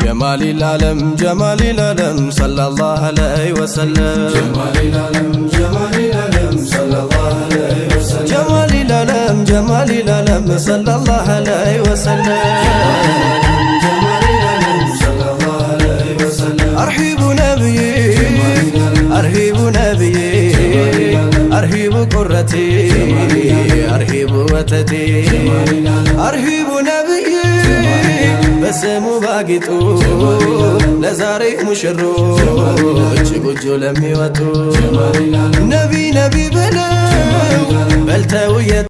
جمال العالم جمال العالم صلى الله عليه وسلم جمال العالم جمال العالم صلى الله عليه وسلم جمال العالم جمال العالم صلى الله عليه وسلم جمال العالم صلى الله عليه وسلم أرحب نبيي أرحب نبيي أرحب قرتي أرحب وتتي أرحب نبيي بسمو باقيتو لزاري مشروج قجو لمي وتو نبي نبي بلو بلتويت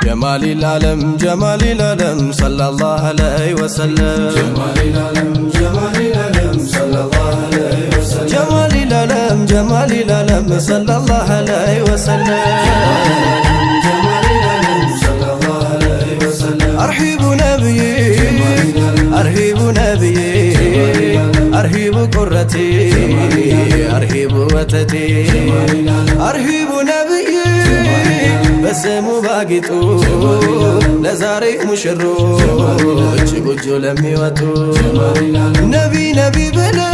جمال العالم جمال العالم صلى الله عليه وسلم جمال العالم جمال العالم صلى الله عليه وسلم جمال العالم جمال العالم صلى الله عليه وسلم جمال العالم صلى الله عليه وسلم أرحب نبيي أرحب نبيي أرحب قرتي أرحب وتتي أرحب نبيي بسمو باقيتو لزاري مشروج قجو لمي وتو نبي نبي بلو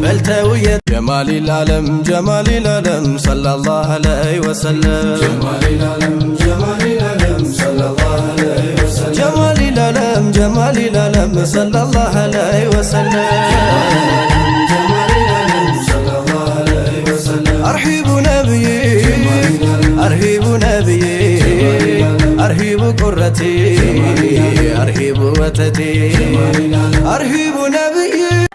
بلتوية جمال العالم جمال العالم صلى الله عليه وسلم جمال العالم جمال العالم صلى الله عليه وسلم جمال العالم جمال العالم صلى الله عليه وسلم جمال العالم صلى الله عليه وسلم أرحب نبيي أرحب نبيي أرحب قرتي أرحب وتتي أرحب نبيي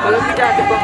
Kalau tidak cukup.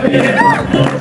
Thank you.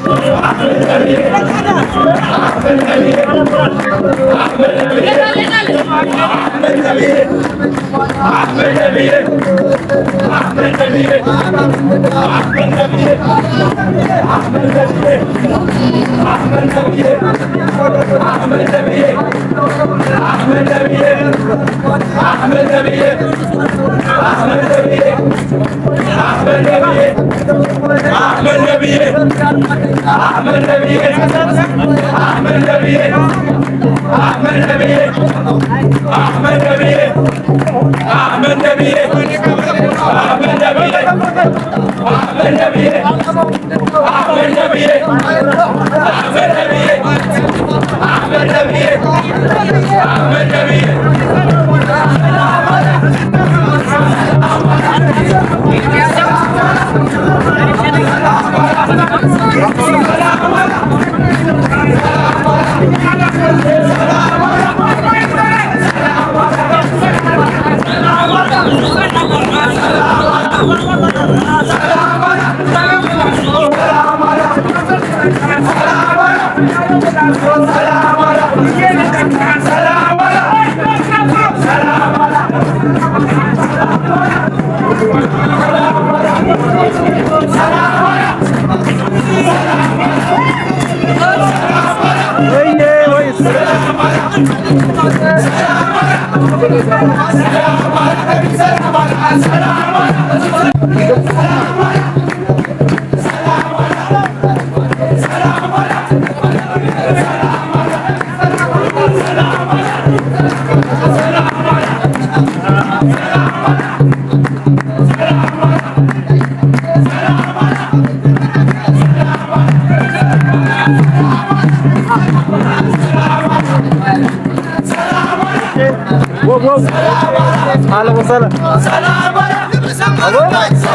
أهلا وسهلا. سلام عليكم.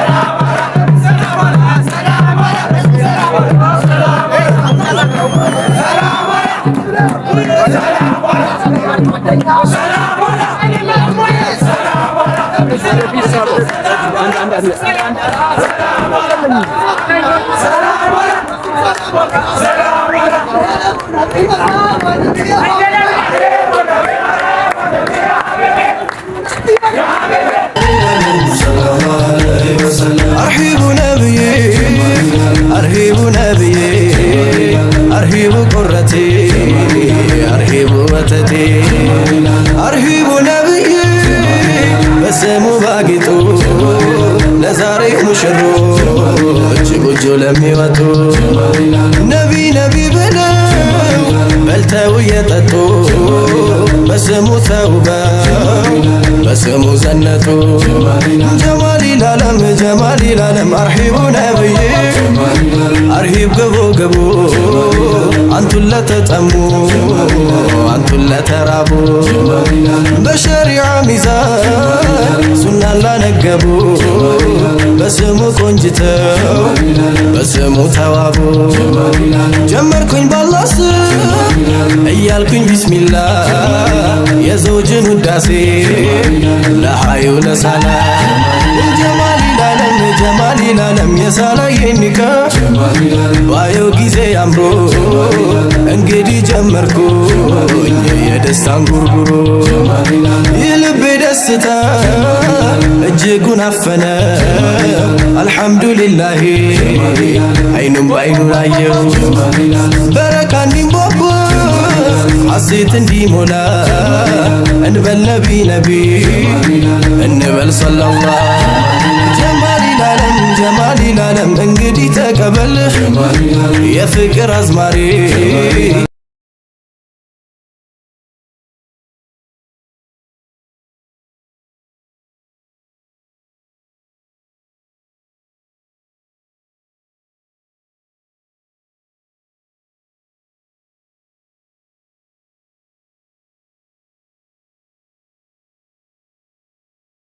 سلام أرحب نبيي أرحب نبيي أرحب قرتي أرحب وتدي أرحب نبيي በስሙ ባጊጡ ለዛሬ ሙሽሮች ጎጆ ለሚወጡ ነቢ ነቢ ብለው በልተው እየጠጡ በስሙ ተውበው በስሙ ዘነጡ ጀማሊ ላለም አርሂቡ ነብይ አርሂብ ግቡ ግቡ አንቱን ለተጠሙ አንቱን ለተራቡ በሸሪዓ ሚዛን ሱናን ላነገቡ በስሙ ቆንጅተው በስሙ ተዋቡ ጀመርኩኝ ባላህ ስም እያልኩኝ ቢስሚላ የዘውጅን ውዳሴ ለሐዩ ለሳላ ጀማሊ ላለም የሳላየኒካ ባየው ጊዜ አምሮ እንግዲህ ጀመርኩኝ የደስታን ጉርጉሮ የልቤ ደስታ እጅጉን አፈነ አልሐምዱሊላህ አይኑም ባይኑ አየው በረካ እንዲንቦቦ ሐሴት እንዲሞላ እንበል ነቢ ነቢ እንበል ሰለላህ ጀማሊ ላለም እንግዲህ ተቀበል የፍቅር አዝማሪ